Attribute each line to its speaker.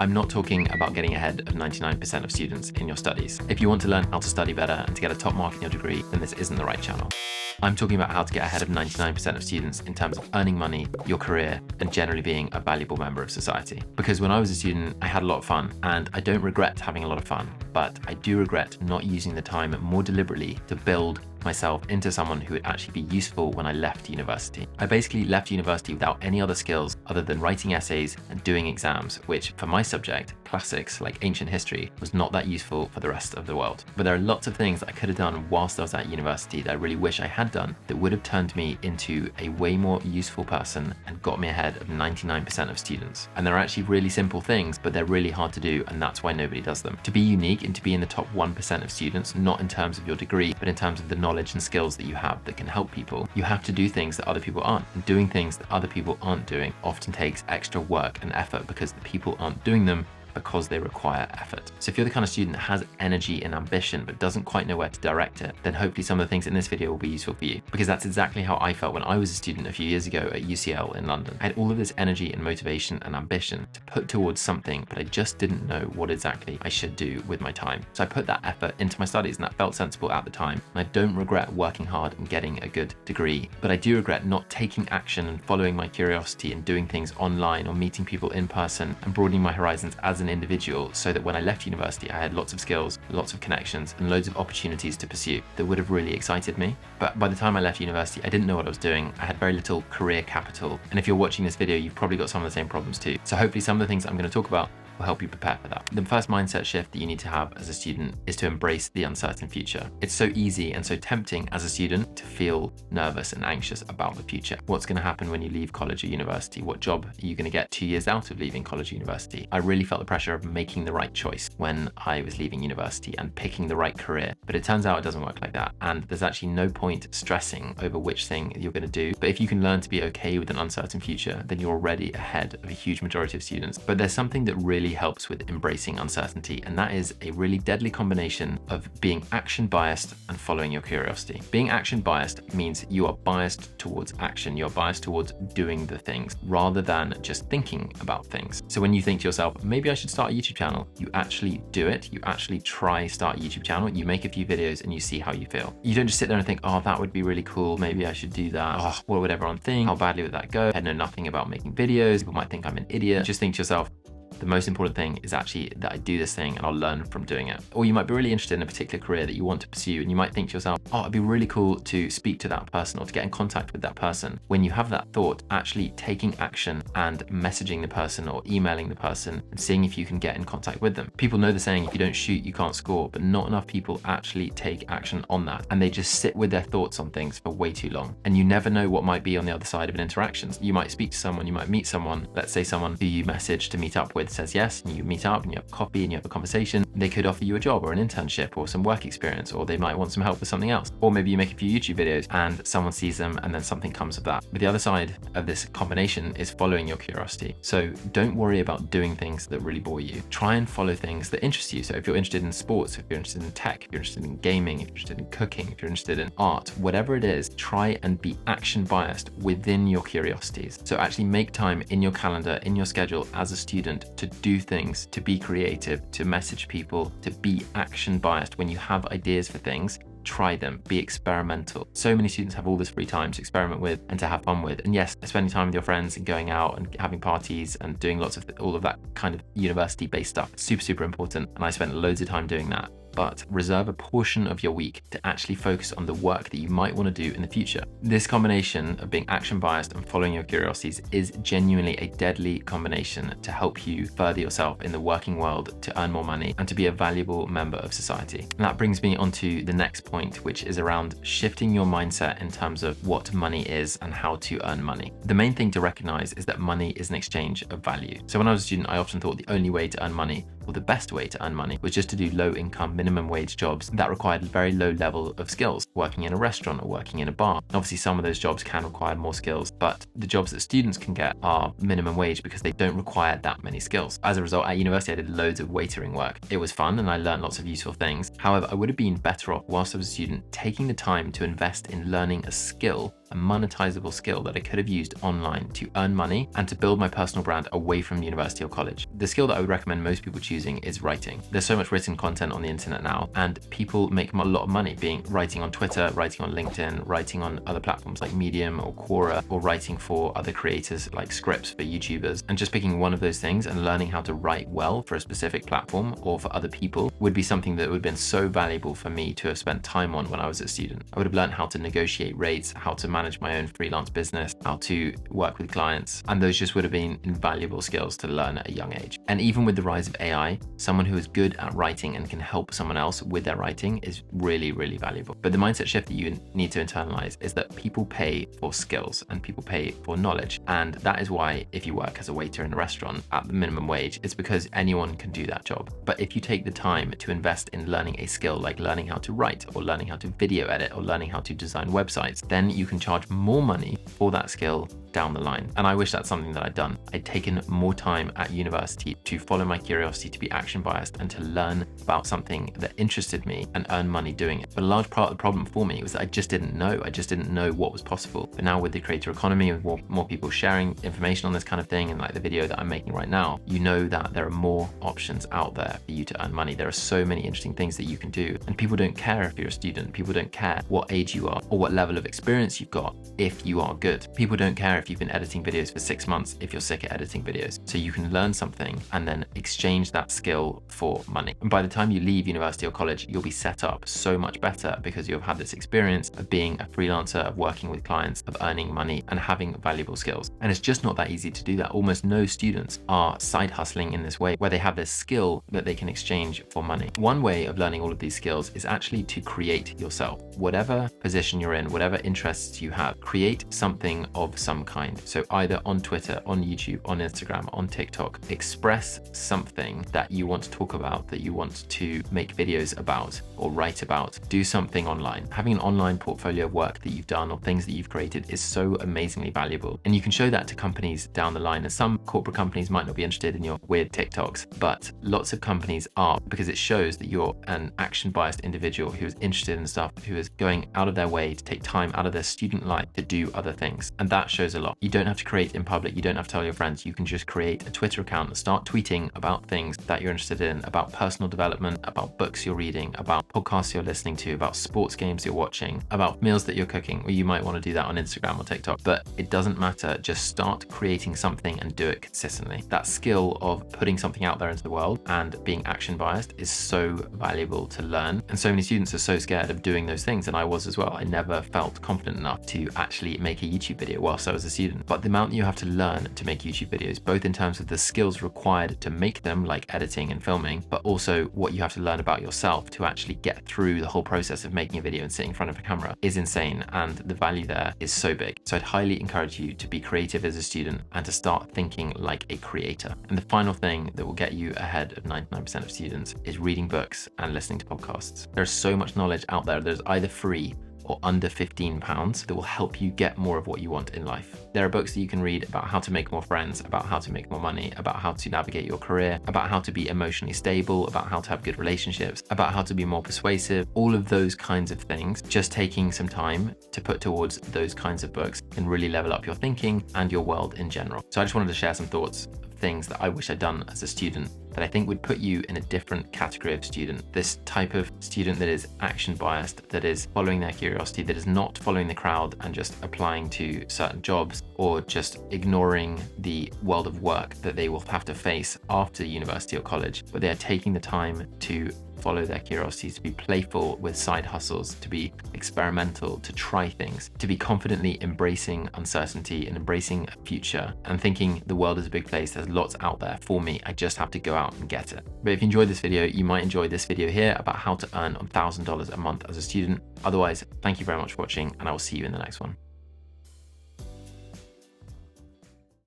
Speaker 1: I'm not talking about getting ahead of 99% of students in your studies. If you want to learn how to study better and to get a top mark in your degree, then this isn't the right channel. I'm talking about how to get ahead of 99% of students in terms of earning money, your career, and generally being a valuable member of society. Because when I was a student, I had a lot of fun, and I don't regret having a lot of fun, but I do regret not using the time more deliberately to build myself into someone who would actually be useful when I left university. I basically left university without any other skills other than writing essays and doing exams, which for my subject, classics like ancient history, was not that useful for the rest of the world. But there are lots of things that I could have done whilst I was at university that I really wish I had done that would have turned me into a way more useful person and got me ahead of 99% of students. And they're actually really simple things, but they're really hard to do, and that's why nobody does them. To be unique and to be in the top 1% of students, not in terms of your degree, but in terms of the knowledge and skills that you have that can help people, you have to do things that other people aren't. And doing things that other people aren't doing often takes extra work and effort because the people aren't doing them because they require effort. So if you're the kind of student that has energy and ambition but doesn't quite know where to direct it, then hopefully some of the things in this video will be useful for you, because that's exactly how I felt when I was a student a few years ago at UCL in London. I had all of this energy and motivation and ambition to put towards something, but I just didn't know what exactly I should do with my time. So I put that effort into my studies, and that felt sensible at the time. And I don't regret working hard and getting a good degree, but I do regret not taking action and following my curiosity and doing things online or meeting people in person and broadening my horizons as an individual, so that when I left university I had lots of skills, lots of connections, and loads of opportunities to pursue that would have really excited me. But by the time I left university, I didn't know what I was doing. I had very little career capital, and if you're watching this video, you've probably got some of the same problems too. So hopefully some of the things I'm going to talk about will help you prepare for that. The first mindset shift that you need to have as a student is to embrace the uncertain future. It's so easy and so tempting as a student to feel nervous and anxious about the future. What's going to happen when you leave college or university? What job are you going to get 2 years out of leaving college or university? I really felt the pressure of making the right choice when I was leaving university and picking the right career, but it turns out it doesn't work like that, and there's actually no point stressing over which thing you're going to do. But if you can learn to be okay with an uncertain future, then you're already ahead of a huge majority of students. But there's something that really helps with embracing uncertainty, and that is a really deadly combination of being action biased and following your curiosity. Being action biased means you are biased towards action. You're biased towards doing the things rather than just thinking about things. So when you think to yourself, maybe I should start a YouTube channel, you actually do it. You actually try start a YouTube channel, you make a few videos and you see how you feel. You don't just sit there and think, oh, that would be really cool, maybe I should do that. Oh, what would everyone think? How badly would that go? I know nothing about making videos. People might think I'm an idiot. Just think to yourself, the most important thing is actually that I do this thing and I'll learn from doing it. Or you might be really interested in a particular career that you want to pursue, and you might think to yourself, oh, it'd be really cool to speak to that person or to get in contact with that person. When you have that thought, actually taking action and messaging the person or emailing the person and seeing if you can get in contact with them. People know the saying, if you don't shoot, you can't score, but not enough people actually take action on that, and they just sit with their thoughts on things for way too long. And you never know what might be on the other side of an interaction. You might speak to someone, you might meet someone, let's say someone who you message to meet up with says yes, and you meet up and you have coffee and you have a conversation. They could offer you a job or an internship or some work experience, or they might want some help with something else. Or maybe you make a few YouTube videos and someone sees them and then something comes of that. But the other side of this combination is following your curiosity. So don't worry about doing things that really bore you. Try and follow things that interest you. So if you're interested in sports, if you're interested in tech, if you're interested in gaming, if you're interested in cooking, if you're interested in art, whatever it is, try and be action biased within your curiosities. So actually make time in your calendar, in your schedule as a student to do things, to be creative, to message people, to be action biased. When you have ideas for things, try them, be experimental. So many students have all this free time to experiment with and to have fun with. And yes, spending time with your friends and going out and having parties and doing lots of all of that kind of university-based stuff, super, super important. And I spent loads of time doing that. But reserve a portion of your week to actually focus on the work that you might want to do in the future. This combination of being action biased and following your curiosities is genuinely a deadly combination to help you further yourself in the working world, to earn more money, and to be a valuable member of society. And that brings me on to the next point, which is around shifting your mindset in terms of what money is and how to earn money. The main thing to recognize is that money is an exchange of value. So when I was a student, I often thought the only way to earn money, or the best way to earn money, was just to do low income minimum wage jobs that required very low level of skills. working in a restaurant or working in a bar. Obviously, some of those jobs can require more skills, but the jobs that students can get are minimum wage because they don't require that many skills. As a result, at university, I did loads of waitering work. It was fun and I learned lots of useful things. However, I would have been better off whilst I was a student taking the time to invest in learning a skill, a monetizable skill that I could have used online to earn money and to build my personal brand away from university or college. The skill that I would recommend most people choosing is writing. There's so much written content on the internet now, and people make a lot of money writing on Twitter, writing on LinkedIn, writing on other platforms like Medium or Quora, or writing for other creators like scripts for YouTubers. And just picking one of those things and learning how to write well for a specific platform or for other people would be something that would have been so valuable for me to have spent time on when I was a student. I would have learned how to negotiate rates, how to manage my own freelance business, how to work with clients, and those just would have been invaluable skills to learn at a young age. And even with the rise of AI, someone who is good at writing and can help someone else with their writing is really, really valuable. But the mindset shift that you need to internalize is that people pay for skills and people pay for knowledge. And that is why if you work as a waiter in a restaurant at the minimum wage, it's because anyone can do that job. But if you take the time to invest in learning a skill like learning how to write or learning how to video edit or learning how to design websites, then you can charge more money for that skill down the line. And I wish that's something that I'd done. I'd taken more time at university to follow my curiosity, to be action biased, and to learn about something that interested me and earn money doing it. But a large part of the problem for me was that I just didn't know. I just didn't know what was possible. But now with the creator economy, with more people sharing information on this kind of thing, and like the video that I'm making right now, you know that there are more options out there for you to earn money. There are so many interesting things that you can do. And people don't care if you're a student. People don't care what age you are or what level of experience you've got if you are good. People don't care if you've been editing videos for 6 months if you're sick at editing videos. So you can learn something and then exchange that skill for money. And by the time you leave university or college, you'll be set up so much better because you've had this experience of being a freelancer, of working with clients, of earning money and having valuable skills. And it's just not that easy to do that. Almost no students are side hustling in this way where they have this skill that they can exchange for money. One way of learning all of these skills is actually to create yourself. Whatever position you're in, whatever interests you have, create something of some kind. So either on Twitter, on YouTube, on Instagram, on TikTok, express something that you want to talk about, that you want to make videos about or write about. Do something online. Having an online portfolio of work that you've done or things that you've created is so amazingly valuable. And you can show that to companies down the line. And some corporate companies might not be interested in your weird TikToks, but lots of companies are, because it shows that you're an action-biased individual who is interested in stuff, who is going out of their way to take time out of their student life to do other things. And that shows a lot. You don't have to create in public. You don't have to tell your friends. You can just create a Twitter account and start tweeting about things that you're interested in, about personal development, about books you're reading, about podcasts you're listening to, about sports games you're watching, about meals that you're cooking. Or you might want to do that on Instagram or TikTok, but it doesn't matter. Just start creating something and do it consistently. That skill of putting something out there into the world and being action biased is so valuable to learn. And so many students are so scared of doing those things. And I was as well. I never felt confident enough to actually make a YouTube video whilst I was a student. But the amount you have to learn to make YouTube videos, both in terms of the skills required to make them, like editing and filming, but also what you have to learn about yourself to actually get through the whole process of making a video and sitting in front of a camera is insane. And the value there is so big. So I'd highly encourage you to be creative as a student and to start thinking like a creator. And the final thing that will get you ahead of 99% of students is reading books and listening to podcasts. There's so much knowledge out there that is either free or under £15 that will help you get more of what you want in life. There are books that you can read about how to make more friends, about how to make more money, about how to navigate your career, about how to be emotionally stable, about how to have good relationships, about how to be more persuasive, all of those kinds of things. Just taking some time to put towards those kinds of books can really level up your thinking and your world in general. So I just wanted to share some thoughts of things that I wish I'd done as a student that I think would put you in a different category of student. This type of student that is action biased, that is following their curiosity, that is not following the crowd and just applying to certain jobs or just ignoring the world of work that they will have to face after university or college, but they are taking the time to follow their curiosity, to be playful with side hustles, to be experimental, to try things, to be confidently embracing uncertainty and embracing a future and thinking the world is a big place. There's lots out there for me. I just have to go out and get it. But if you enjoyed this video, you might enjoy this video here about how to earn $1,000 a month as a student. Otherwise, thank you very much for watching and I will see you in the next one.